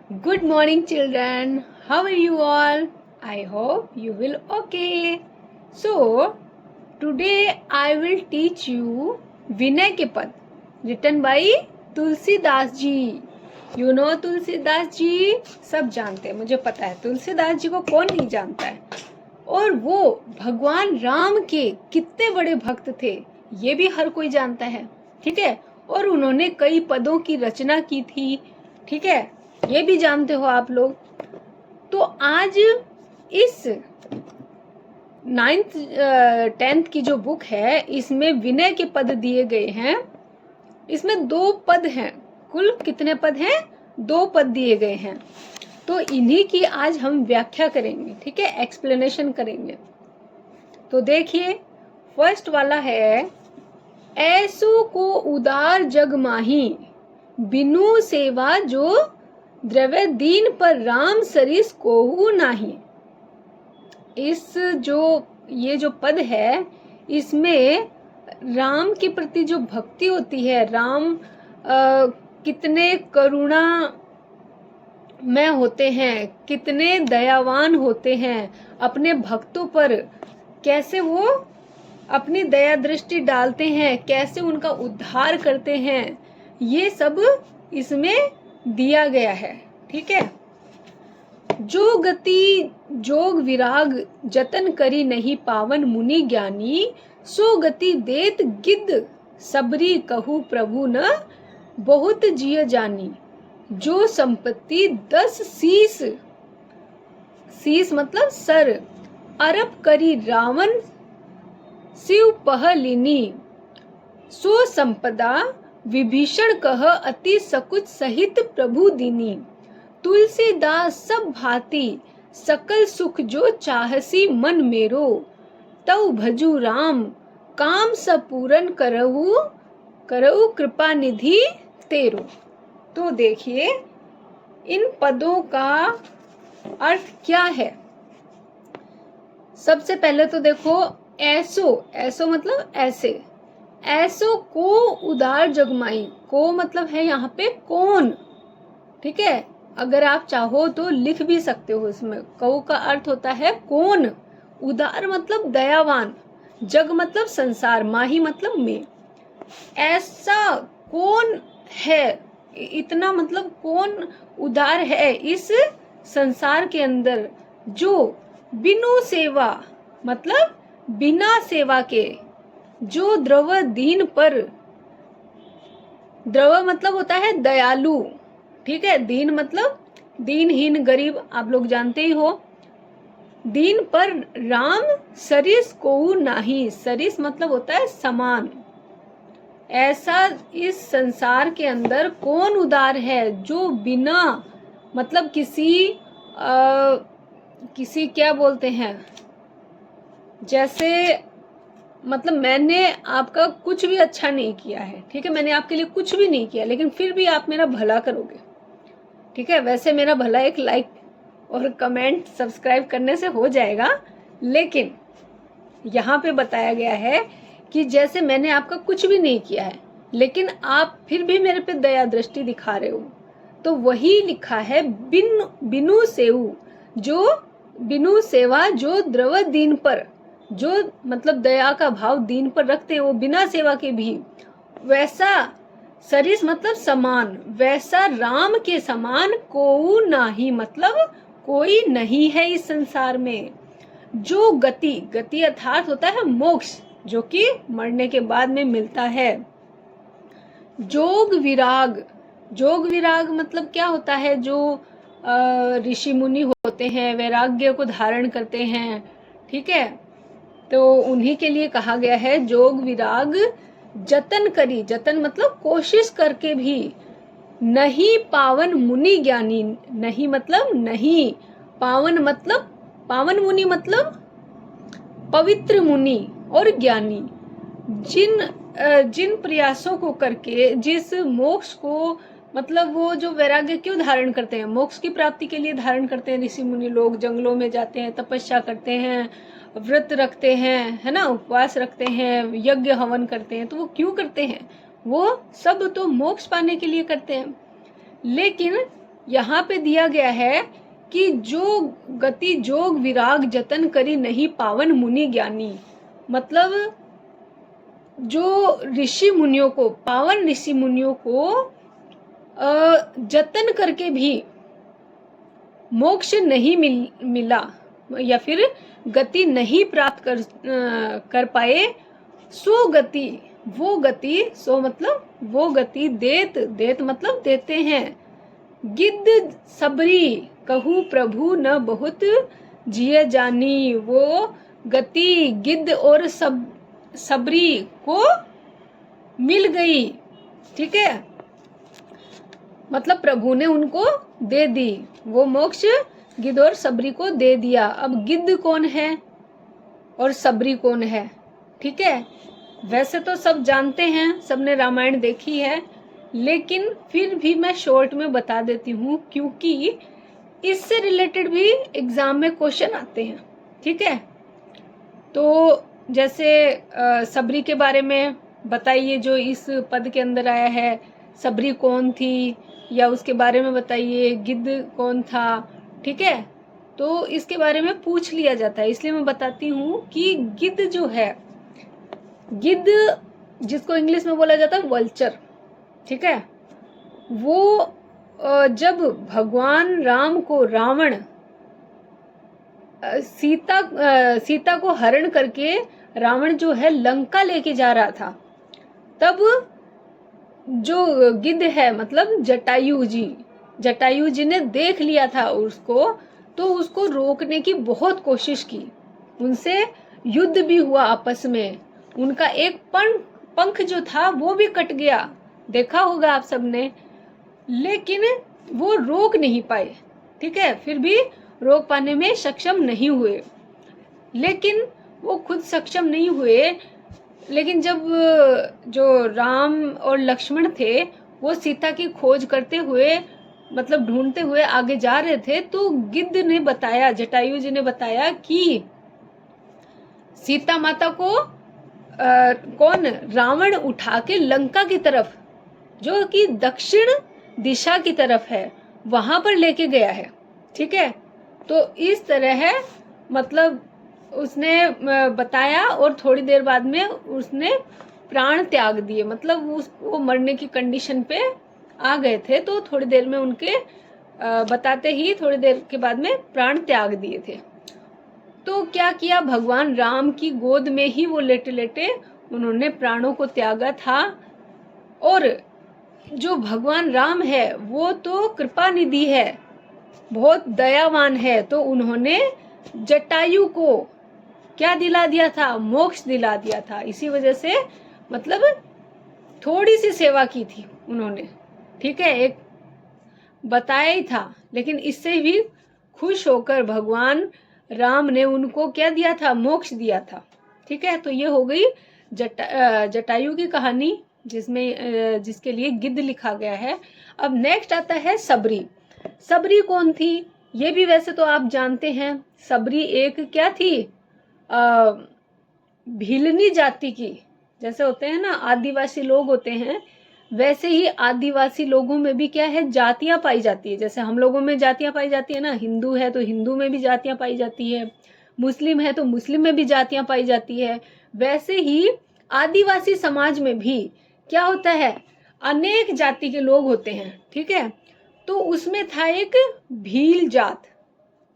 Good morning, children. How are you all? I hope you will okay. So, today I will teach you विनय के पद written by Tulsidas ji. You know Tulsidas ji, सब जानते हैं, मुझे पता है. तुलसीदास जी को कौन नहीं जानता है. और वो भगवान राम के कितने बड़े भक्त थे, ये भी हर कोई जानता है. ठीक है. और उन्होंने कई पदों की रचना की थी. ठीक है, ये भी जानते हो आप लोग. तो आज इस 9th 10th की जो बुक है, इसमें विनय के पद दिए गए हैं. इसमें 2 पद हैं. कुल कितने पद हैं? 2 पद दिए गए हैं. तो इन्हीं की आज हम व्याख्या करेंगे. ठीक है, एक्सप्लेनेशन करेंगे. तो देखिए, फर्स्ट वाला है, ऐसो को उदार जग माही, बिनु सेवा जो द्रव्य दीन पर राम सरिस कोहू नाही. ये जो पद है, इसमें राम के प्रति जो भक्ति होती है, राम कितने करुणा में होते हैं, कितने दयावान होते हैं, अपने भक्तों पर कैसे वो अपनी दया दृष्टि डालते हैं, कैसे उनका उद्धार करते हैं, ये सब इसमें दिया गया है. ठीक है. जो गति जोग विराग जतन करी नहीं पावन मुनि ज्ञानी, सो गति देत गिद्ध सबरी कहू प्रभु न बहुत जिय जानी. जो संपत्ति 10 शीस, शीस मतलब सर, अरब करी रावण शिव पहलिनी, सो संपदा विभीषण कह अति सकुच सहित प्रभु दीनी. तुलसीदास सब भांति सकल सुख जो चाहसी मन मेरो, तऊ भजू राम काम सपूरन करहु करहु कृपा निधि तेरो. तो देखिए, इन पदों का अर्थ क्या है. सबसे पहले तो देखो, ऐसो, ऐसो मतलब ऐसे, ऐसो को उदार जगमाई. को मतलब है यहाँ पे कौन. ठीक है, अगर आप चाहो तो लिख भी सकते हो इसमें. कौ का अर्थ होता है कौन, उदार मतलब दयावान, जग मतलब संसार, माही मतलब में. ऐसा कौन है, इतना मतलब कौन उदार है इस संसार के अंदर, जो बिनु सेवा मतलब बिना सेवा के, जो द्रव दीन पर, द्रव मतलब होता है दयालु. ठीक है, दीन मतलब दीनहीन, गरीब, आप लोग जानते ही हो. दीन पर राम सरिस कोहू नाही. सरिस मतलब होता है समान. ऐसा इस संसार के अंदर कौन उदार है, जो बिना मतलब किसी क्या बोलते हैं, जैसे मतलब मैंने आपका कुछ भी अच्छा नहीं किया है. ठीक है, मैंने आपके लिए कुछ भी नहीं किया, लेकिन फिर भी आप मेरा भला करोगे. ठीक है, वैसे मेरा भला एक लाइक और कमेंट सब्सक्राइब करने से हो जाएगा, लेकिन यहाँ पे बताया गया है कि जैसे मैंने आपका कुछ भी नहीं किया है, लेकिन आप फिर भी मेरे पे दया दृष्टि दिखा रहे हो. तो वही लिखा है, बिनु सेऊ, जो बिनु सेवा जो द्रव दीन पर, जो मतलब दया का भाव दीन पर रखते हैं, वो बिना सेवा के भी, वैसा सरिस मतलब समान, वैसा राम के समान कोऊ नाही मतलब कोई नहीं है इस संसार में. जो गति, गति अर्थात होता है मोक्ष, जो कि मरने के बाद में मिलता है. जोग विराग, जोग विराग मतलब क्या होता है, जो ऋषि मुनि होते हैं, वैराग्य को धारण करते हैं. ठीक है, तो उन्हीं के लिए कहा गया है जोग विराग जतन करी. जतन मतलब कोशिश करके भी, नहीं पावन मुनि ज्ञानी. नहीं मतलब नहीं, पावन मतलब, पावन मुनि मतलब पवित्र मुनि और ज्ञानी. जिन प्रयासों को करके, जिस मोक्ष को मतलब वो जो वैराग्य क्यों धारण करते हैं, मोक्ष की प्राप्ति के लिए धारण करते हैं ऋषि मुनि लोग. जंगलों में जाते हैं, तपस्या करते हैं, व्रत रखते हैं, है ना, उपवास रखते हैं, यज्ञ हवन करते हैं. तो वो क्यों करते हैं? वो सब तो मोक्ष पाने के लिए करते हैं. लेकिन यहाँ पे दिया गया है कि जो गति जोग विराग जतन करी नहीं पावन मुनि ज्ञानी, मतलब जो ऋषि मुनियों को, पावन ऋषि मुनियों को जतन करके भी मोक्ष नहीं मिला या फिर गति नहीं प्राप्त कर पाए, सो गति, वो गति, सो मतलब वो गति, देत मतलब देते हैं, गिद्ध सबरी कहू प्रभु न बहुत जिय जानी, वो गति गिद्ध और सबरी को मिल गई। ठीक है, मतलब प्रभु ने उनको दे दी, वो मोक्ष गिद्ध और सबरी को दे दिया। अब गिद्ध कौन है और सबरी कौन है? ठीक है, वैसे तो सब जानते हैं, सबने रामायण देखी है, लेकिन फिर भी मैं शॉर्ट में बता देती हूँ, क्योंकि इससे रिलेटेड भी एग्जाम में क्वेश्चन आते हैं। ठीक है, तो जैसे सबरी के बारे में बताइए, जो इस पद के अंदर आया है, सबरी कौन थी, या उसके बारे में बताइए गिद्ध कौन था। ठीक है, तो इसके बारे में पूछ लिया जाता है, इसलिए मैं बताती हूँ कि गिद्ध जो है, गिद्ध जिसको इंग्लिश में बोला जाता है वल्चर, ठीक है, वो जब भगवान राम को रावण सीता को हरण करके रावण जो है लंका लेके जा रहा था, तब जो गिद्ध है मतलब जटायु जी ने देख लिया था उसको, तो उसको रोकने की बहुत कोशिश की, उनसे युद्ध भी हुआ आपस में, उनका एक पंख जो था वो भी कट गया, देखा होगा आप सबने, लेकिन वो रोक नहीं पाए। ठीक है, फिर भी रोक पाने में सक्षम नहीं हुए, लेकिन वो खुद सक्षम नहीं हुए, लेकिन जब जो राम और लक्ष्मण थे वो सीता की खोज करते हुए, मतलब ढूंढते हुए आगे जा रहे थे, तो गिद्ध ने बताया, जटायु जी ने बताया कि सीता माता को कौन, रावण उठा के लंका की तरफ, जो कि दक्षिण दिशा की तरफ है, वहां पर लेके गया है। ठीक है, तो इस तरह है, मतलब उसने बताया और थोड़ी देर बाद में उसने प्राण त्याग दिए, मतलब वो मरने की कंडीशन पे आ गए थे, तो थोड़ी देर में उनके बताते ही थोड़ी देर के बाद में प्राण त्याग दिए थे। तो क्या किया, भगवान राम की गोद में ही वो लेटे लेटे उन्होंने प्राणों को त्यागा था। और जो भगवान राम है वो तो कृपा निधि है, बहुत दयावान है, तो उन्होंने जटायु को क्या दिला दिया था, मोक्ष दिला दिया था। इसी वजह से मतलब थोड़ी सी सेवा की थी उन्होंने। ठीक है, एक बताया ही था, लेकिन इससे भी खुश होकर भगवान राम ने उनको क्या दिया था, मोक्ष दिया था। ठीक है, तो ये हो गई जटायु की कहानी, जिसके लिए गिद्ध लिखा गया है। अब नेक्स्ट आता है सबरी। सबरी कौन थी, ये भी वैसे तो आप जानते हैं। सबरी एक क्या थी, भीलनी जाति की, जैसे होते हैं ना आदिवासी लोग होते हैं, वैसे ही आदिवासी लोगों में भी क्या है, जातियां पाई जाती है। जैसे हम लोगों में जातियां पाई जाती है ना, हिंदू है तो हिंदू में भी जातियां पाई जाती है, मुस्लिम है तो मुस्लिम में भी जातियां पाई जाती है, वैसे ही आदिवासी समाज में भी क्या होता है, अनेक जाति के लोग होते हैं। ठीक है, तो उसमें था एक भील जात।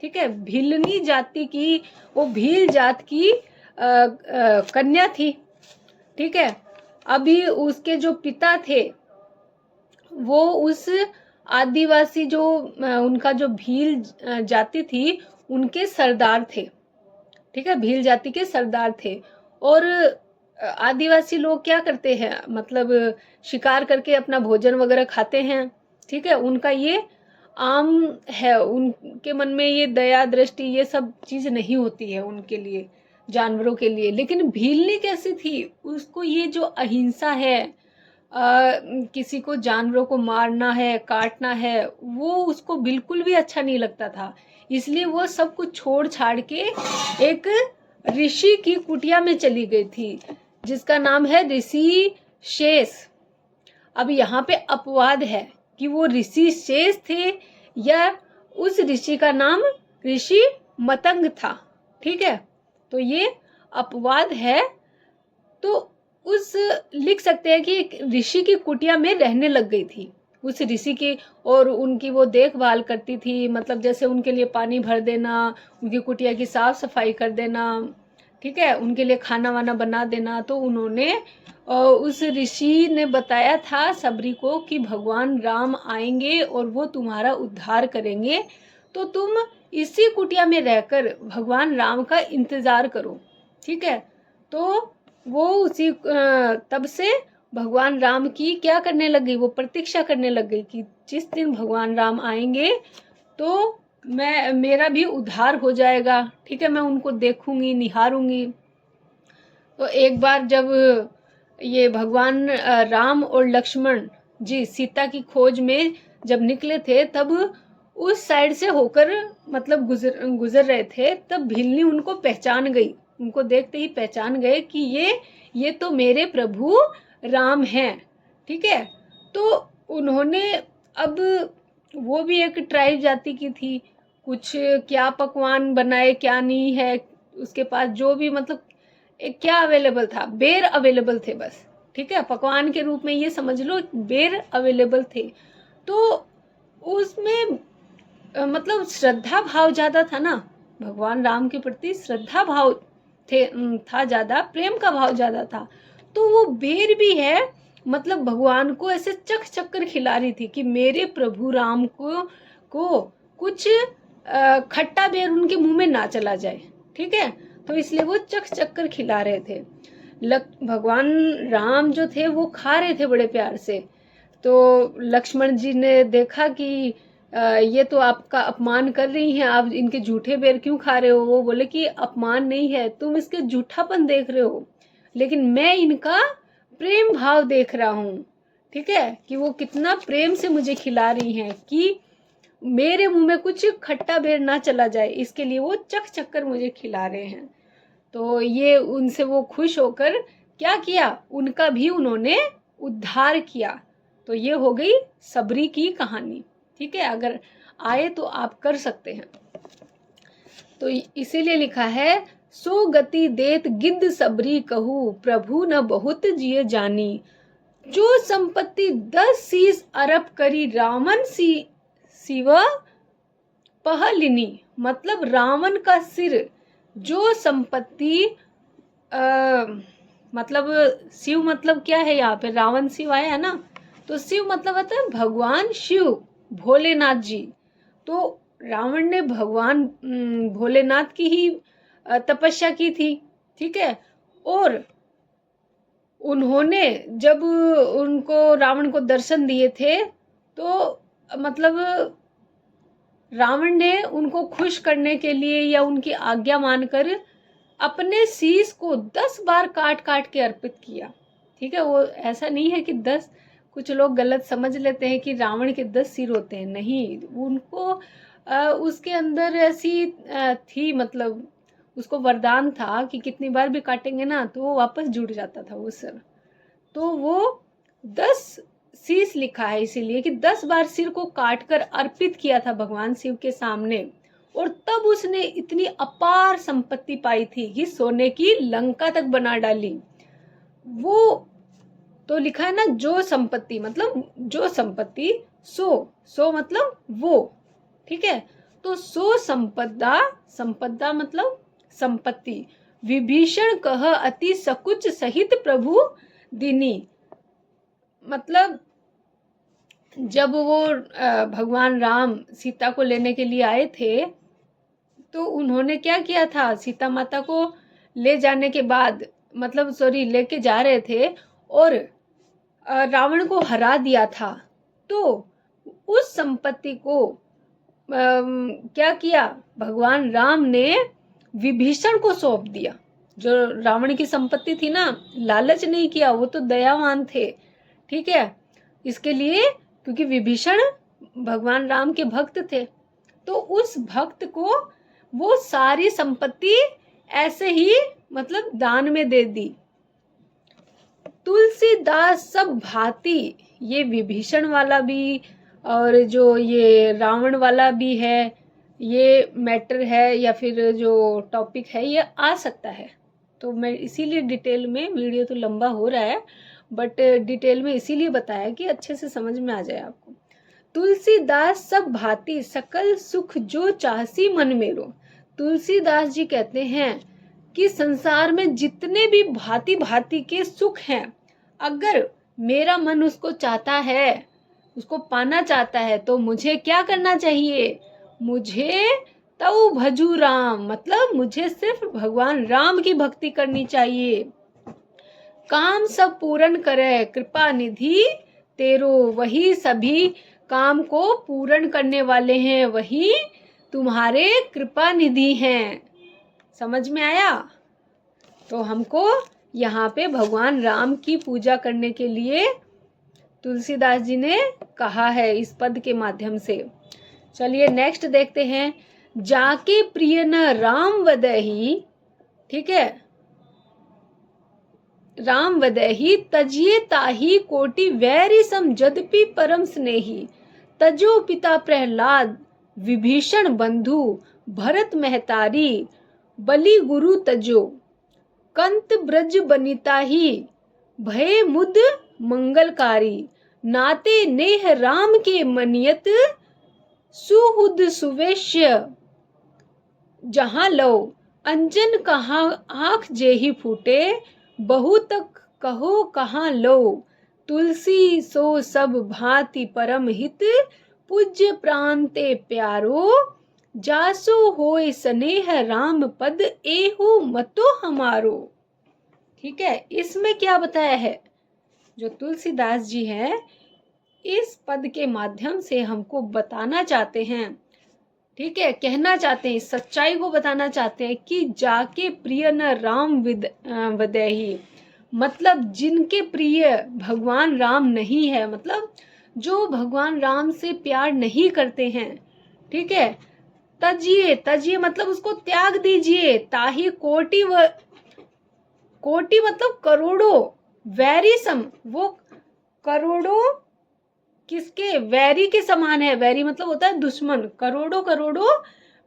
ठीक है, भीलनी जाति की, वो भील जात की कन्या थी। ठीक है, अभी उसके जो पिता थे वो उस आदिवासी जो उनका जो भील जाति थी उनके सरदार थे। ठीक है, भील जाति के सरदार थे। और आदिवासी लोग क्या करते हैं, मतलब शिकार करके अपना भोजन वगैरह खाते हैं। ठीक है, उनका ये आम है, उनके मन में ये दया दृष्टि ये सब चीज नहीं होती है उनके लिए, जानवरों के लिए। लेकिन भीलनी कैसी थी, उसको ये जो अहिंसा है, किसी को जानवरों को मारना है, काटना है, वो उसको बिल्कुल भी अच्छा नहीं लगता था। इसलिए वो सब कुछ छोड़ छाड़ के एक ऋषि की कुटिया में चली गई थी, जिसका नाम है ऋषि शेष। अब यहाँ पे अपवाद है कि वो ऋषि शेष थे या उस ऋषि का नाम ऋषि मतंग था। ठीक है, तो ये अपवाद है। तो उस लिख सकते हैं कि एक ऋषि की कुटिया में रहने लग गई थी उस ऋषि की, और उनकी वो देखभाल करती थी, मतलब जैसे उनके लिए पानी भर देना, उनकी कुटिया की साफ सफाई कर देना, ठीक है, उनके लिए खाना वाना बना देना। तो उन्होंने उस ऋषि ने बताया था सबरी को कि भगवान राम आएंगे और वो तुम्हारा उद्धार करेंगे, तो तुम इसी कुटिया में रहकर भगवान राम का इंतजार करो। ठीक है, तो वो उसी तब से भगवान राम की क्या करने लग गई, वो प्रतीक्षा करने लग गई कि जिस दिन भगवान राम आएंगे तो मेरा भी उद्धार हो जाएगा। ठीक है, मैं उनको देखूंगी, निहारूंगी। तो एक बार जब ये भगवान राम और लक्ष्मण जी सीता की खोज में जब निकले थे, तब उस साइड से होकर मतलब गुजर रहे थे, तब भीलनी उनको पहचान गई। उनको देखते ही पहचान गए कि ये तो मेरे प्रभु राम हैं। ठीक है, तो उन्होंने, अब वो भी एक ट्राइब जाति की थी, कुछ क्या पकवान बनाए क्या नहीं है, उसके पास जो भी मतलब एक क्या अवेलेबल था, बेर अवेलेबल थे बस। ठीक है, पकवान के रूप में ये समझ लो बेर अवेलेबल थे। तो उसमें मतलब श्रद्धा भाव ज्यादा था ना, भगवान राम के प्रति श्रद्धा भाव था ज्यादा, प्रेम का भाव ज्यादा था। तो वो बेर भी है, मतलब भगवान को ऐसे चख कर खिला रही थी कि मेरे प्रभु राम को कुछ खट्टा बेर उनके मुंह में ना चला जाए। ठीक है, तो इसलिए वो चख कर खिला रहे थे। भगवान राम जो थे वो खा रहे थे बड़े प्यार से। तो लक्ष्मण जी ने देखा कि ये तो आपका अपमान कर रही हैं, आप इनके झूठे बेर क्यों खा रहे हो। वो बोले कि अपमान नहीं है, तुम इसके झूठापन देख रहे हो, लेकिन मैं इनका प्रेम भाव देख रहा हूँ। ठीक है, कि वो कितना प्रेम से मुझे खिला रही हैं कि मेरे मुंह में कुछ खट्टा बेर ना चला जाए, इसके लिए वो चख कर मुझे खिला रहे हैं। तो ये उनसे वो खुश होकर क्या किया, उनका भी उन्होंने उद्धार किया। तो ये हो गई सबरी की कहानी। ठीक है, अगर आए तो आप कर सकते हैं। तो इसीलिए लिखा है, सो गति देत गिद्ध सबरी कहू, प्रभु न बहुत जिए जानी, जो संपत्ति 10 शीश अरब करी, रावण शिव पहलिनी। मतलब रावण का सिर, जो संपत्ति मतलब शिव मतलब क्या है, यहाँ पे रावण शिव आया है ना, तो शिव मतलब होता है भगवान शिव, भोलेनाथ जी। तो रावण ने भगवान भोलेनाथ की ही तपस्या की थी। ठीक है, और उन्होंने जब उनको रावण को दर्शन दिए थे, तो मतलब रावण ने उनको खुश करने के लिए या उनकी आज्ञा मानकर अपने शीश को 10 बार काट काट के अर्पित किया। ठीक है, वो ऐसा नहीं है कि 10, कुछ लोग गलत समझ लेते हैं कि रावण के 10 सिर होते हैं, नहीं, उनको उसके अंदर ऐसी थी, मतलब उसको वरदान था कि कितनी बार भी काटेंगे ना तो वो वापस जुड़ जाता था वो सिर। तो वो 10 शीश लिखा है इसीलिए कि 10 बार सिर को काटकर अर्पित किया था भगवान शिव के सामने, और तब उसने इतनी अपार संपत्ति पाई थी कि सोने की लंका तक बना डाली। वो तो लिखा है ना, जो संपत्ति मतलब जो संपत्ति, सो मतलब वो। ठीक है, तो सो संपदा मतलब संपत्ति, विभीषण कह अति सकुच सहित प्रभु दिनी। मतलब जब वो भगवान राम सीता को लेने के लिए आए थे, तो उन्होंने क्या किया था, सीता माता को ले जाने के बाद, मतलब लेके जा रहे थे और रावण को हरा दिया था। तो उस संपत्ति को क्या किया, भगवान राम ने विभीषण को सौंप दिया। जो रावण की संपत्ति थी ना, लालच नहीं किया, वो तो दयावान थे। ठीक है, इसके लिए क्योंकि विभीषण भगवान राम के भक्त थे, तो उस भक्त को वो सारी संपत्ति ऐसे ही मतलब दान में दे दी। तुलसीदास सब भांति, ये विभीषण वाला भी और जो ये रावण वाला भी है, ये मैटर है या फिर जो टॉपिक है ये आ सकता है। तो मैं इसीलिए डिटेल में, वीडियो तो लंबा हो रहा है बट डिटेल में इसीलिए बताया कि अच्छे से समझ में आ जाए आपको। तुलसीदास सब भांति सकल सुख जो चाहसी मन मेरो। तुलसीदास जी कहते हैं कि संसार में जितने भी भांति भांति के सुख हैं, अगर मेरा मन उसको चाहता है, उसको पाना चाहता है, तो मुझे क्या करना चाहिए? मुझे तऊ भजू राम, मतलब मुझे सिर्फ भगवान राम की भक्ति करनी चाहिए। काम सब पूर्ण करे कृपा निधि तेरो, वही सभी काम को पूर्ण करने वाले हैं, वही तुम्हारे कृपा निधि हैं। समझ में आया? तो हमको यहाँ पे भगवान राम की पूजा करने के लिए तुलसीदास जी ने कहा है इस पद के माध्यम से। चलिए नेक्स्ट देखते हैं। जाके प्रिय न राम वदहि, ठीक है, राम वदहि तजिए ताही कोटि वैरी सम जदपि परम स्नेही। तजो पिता प्रहलाद विभीषण बंधु भरत महतारी, बलि गुरु तजो कंत ब्रज बनिता ही, भय मुद मंगलकारी। नाते नेह राम के मनियत सुहुद सुवेश्य, जहां लो अंजन कहाँ आँख जेहि फूटे, बहु तक कहो कहाँ लो। तुलसी सो सब भांति परम हित, पूज्य प्राण ते प्यारो। जासो होय स्नेह राम पद, एहु मतो हमारो। ठीक है, इसमें क्या बताया है? जो तुलसीदास जी हैं इस पद के माध्यम से हमको बताना चाहते हैं, ठीक है, कहना चाहते हैं, इस सच्चाई को बताना चाहते हैं कि जाके प्रिय न राम वदैहि, मतलब जिनके प्रिय भगवान राम नहीं है, मतलब जो भगवान राम से प्यार नहीं करते हैं, ठीक है, तजिए, तजिए मतलब उसको त्याग दीजिए। ताही कोटि कोटि मतलब करोड़ों, वैरी सम, वो करोड़ों किसके? वैरी के समान है। वैरी मतलब होता है दुश्मन, करोड़ों करोड़ों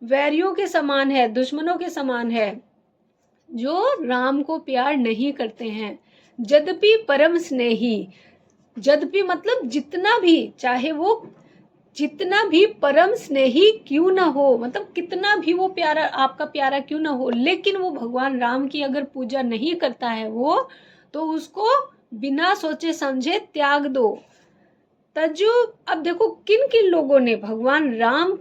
वैरियों के समान है, दुश्मनों के समान है, जो राम को प्यार नहीं करते हैं। यद्यपि परम स्नेही, यद्यपि मतलब जितना भी, चाहे वो जितना भी परम स्नेही क्यों ना हो, मतलब कितना भी वो प्यारा, आपका प्यारा क्यों ना हो, लेकिन वो भगवान राम की अगर पूजा नहीं करता है वो, तो उसको बिना सोचे समझे त्याग दो। तजो, अब देखो किन किन लोगों ने भगवान राम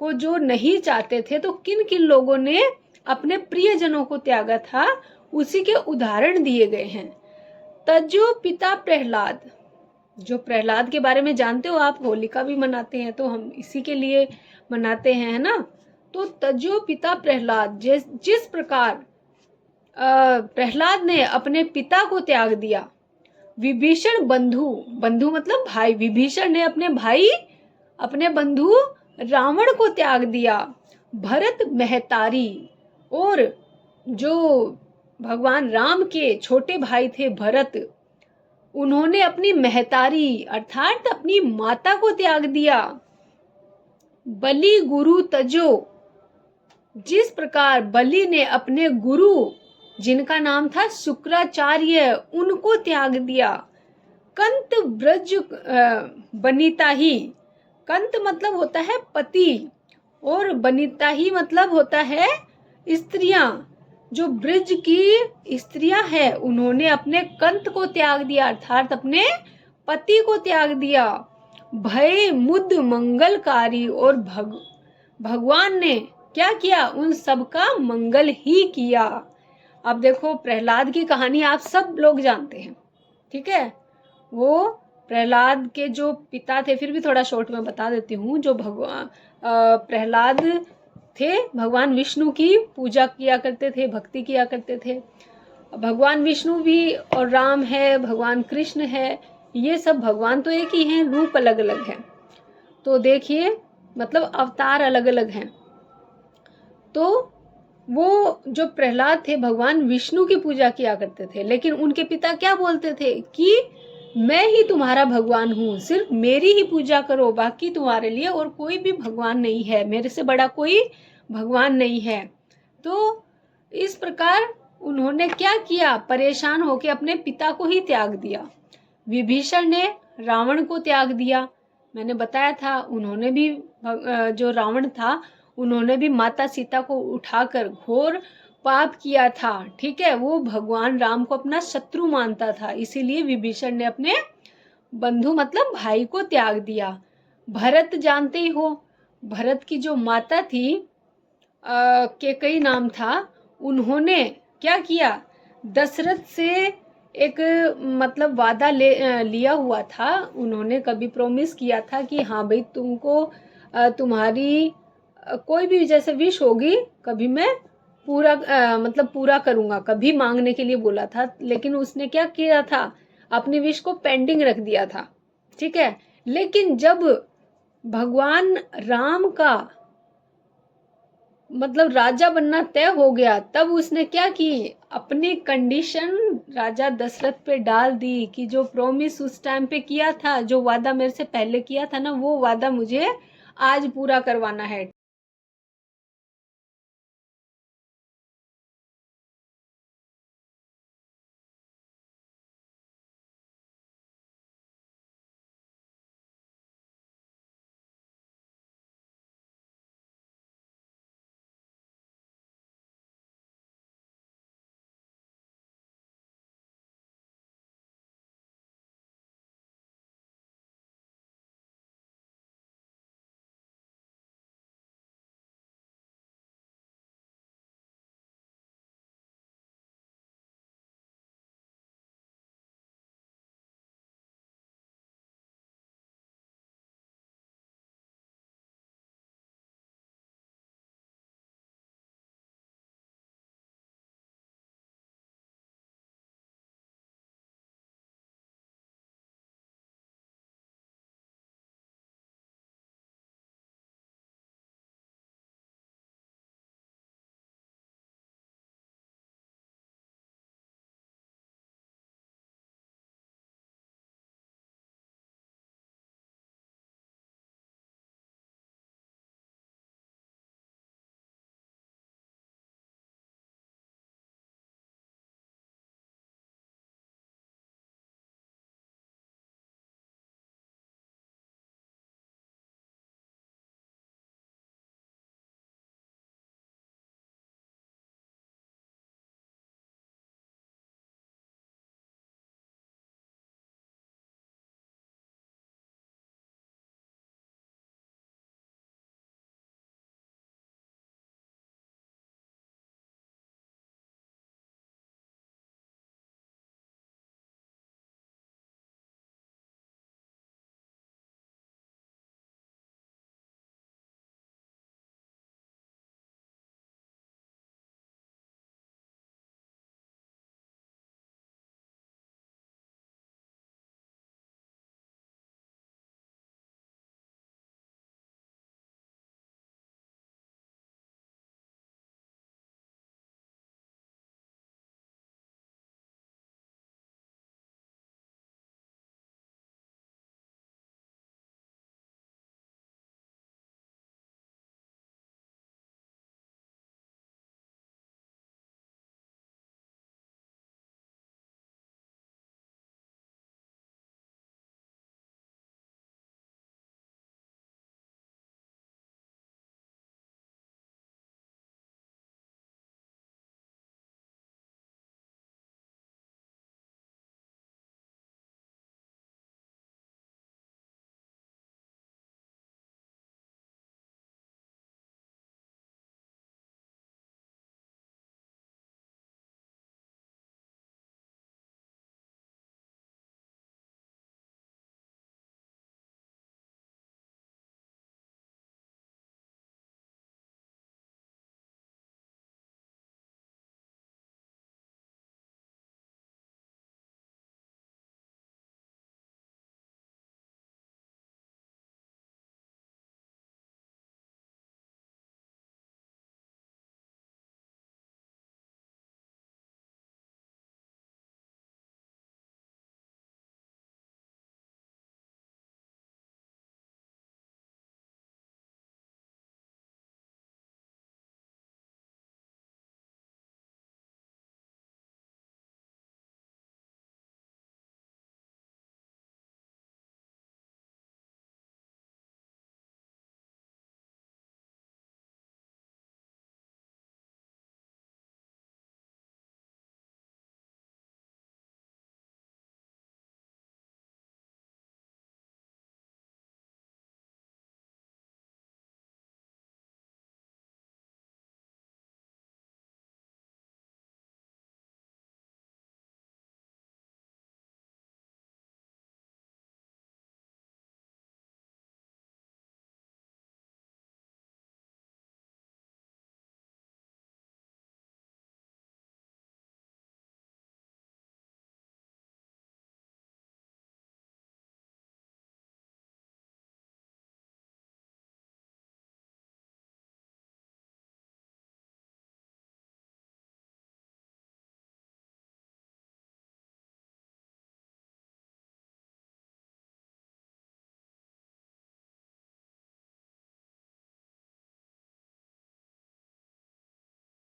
को जो नहीं चाहते थे, तो किन किन लोगों ने अपने प्रियजनों को त्यागा था, उसी के उदाहरण दिए गए हैं। तजो पिता प्रहलाद, जो प्रहलाद के बारे में जानते हो आप, होलिका भी मनाते हैं तो हम इसी के लिए मनाते हैं, है ना। तो तजो पिता प्रहलाद, जिस प्रकार प्रहलाद ने अपने पिता को त्याग दिया। विभीषण बंधु, बंधु मतलब भाई, विभीषण ने अपने भाई, अपने बंधु रावण को त्याग दिया। भरत महतारी, और जो भगवान राम के छोटे भाई थे भरत, उन्होंने अपनी महतारी अर्थात अपनी माता को त्याग दिया। बलि गुरु तजो, जिस प्रकार बलि ने अपने गुरु, जिनका नाम था शुक्राचार्य, उनको त्याग दिया। कंत ब्रज बनिता ही, कंत मतलब होता है पति, और बनिता ही मतलब होता है स्त्रियां। जो ब्रज की स्त्रियां हैं, उन्होंने अपने कंत को त्याग दिया, अर्थात अपने पति को त्याग दिया। भय मुद मंगलकारी, और भगवान ने क्या किया? उन सबका मंगल ही किया। अब देखो प्रहलाद की कहानी आप सब लोग जानते हैं, ठीक है। वो प्रहलाद के जो पिता थे, फिर भी थोड़ा शॉर्ट में बता देती हूँ। जो प्रहलाद थे, भगवान विष्णु की पूजा किया करते थे, भक्ति किया करते थे। भगवान विष्णु भी और राम है, भगवान कृष्ण है, ये सब भगवान तो एक ही हैं, रूप अलग अलग हैं। तो देखिए मतलब अवतार अलग अलग हैं। तो वो जो प्रहलाद थे, भगवान विष्णु की पूजा किया करते थे, लेकिन उनके पिता क्या बोलते थे कि मैं ही तुम्हारा भगवान हूँ, सिर्फ मेरी ही पूजा करो, बाकी तुम्हारे लिए और कोई भी भगवान नहीं है, मेरे से बड़ा कोई भगवान नहीं है। तो इस प्रकार उन्होंने क्या किया, परेशान होकर अपने पिता को ही त्याग दिया। विभीषण ने रावण को त्याग दिया। मैंने बताया था उन्होंने भी जो रावण था उन्होंने भी माता सीता को उठाकर घोर पाप किया था। ठीक है, वो भगवान राम को अपना शत्रु मानता था, इसीलिए विभीषण ने अपने बंधु मतलब भाई को त्याग दिया। भरत जानते ही हो, भरत की जो माता थी केकई नाम था, उन्होंने क्या किया, दशरथ से एक मतलब वादा लिया हुआ था। उन्होंने कभी प्रॉमिस किया था कि हाँ भाई तुमको तुम्हारी कोई भी जैसे विश होगी कभी मैं पूरा मतलब पूरा करूंगा, कभी मांगने के लिए बोला था, लेकिन उसने क्या किया था, अपनी विश को पेंडिंग रख दिया था। ठीक है, लेकिन जब भगवान राम का मतलब राजा बनना तय हो गया, तब उसने क्या की, अपनी कंडीशन राजा दशरथ पे डाल दी कि जो प्रॉमिस उस टाइम पे किया था, जो वादा मेरे से पहले किया था ना, वो वादा मुझे आज पूरा करवाना है।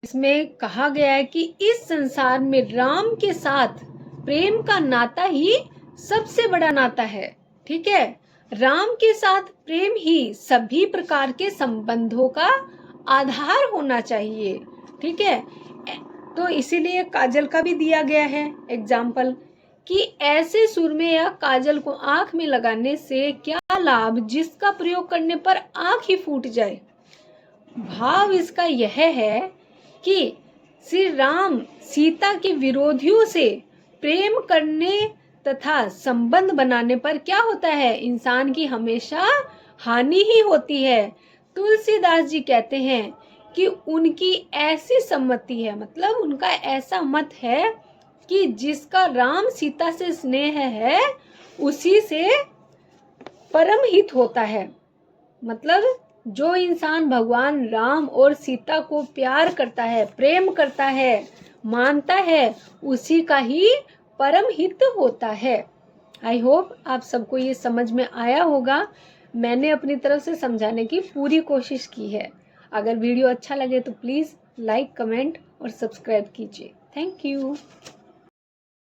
इसमें कहा गया है कि इस संसार में राम के साथ प्रेम का नाता ही सबसे बड़ा नाता है। ठीक है, राम के साथ प्रेम ही सभी प्रकार के संबंधों का आधार होना चाहिए। ठीक है, तो इसीलिए काजल का भी दिया गया है एग्जाम्पल कि ऐसे सुरमे या काजल को आंख में लगाने से क्या लाभ जिसका प्रयोग करने पर आंख ही फूट जाए। भाव इसका यह है कि श्री राम सीता के विरोधियों से प्रेम करने तथा संबंध बनाने पर क्या होता है, इंसान की हमेशा हानि ही होती है। तुलसीदास जी कहते हैं कि उनकी ऐसी सम्मति है, मतलब उनका ऐसा मत है कि जिसका राम सीता से स्नेह है उसी से परम हित होता है। मतलब जो इंसान भगवान राम और सीता को प्यार करता है, प्रेम करता है, मानता है, उसी का ही परम हित होता है। आई होप आप सबको ये समझ में आया होगा। मैंने अपनी तरफ से समझाने की पूरी कोशिश की है। अगर वीडियो अच्छा लगे तो प्लीज़ लाइक, कमेंट और सब्सक्राइब कीजिए। Thank you.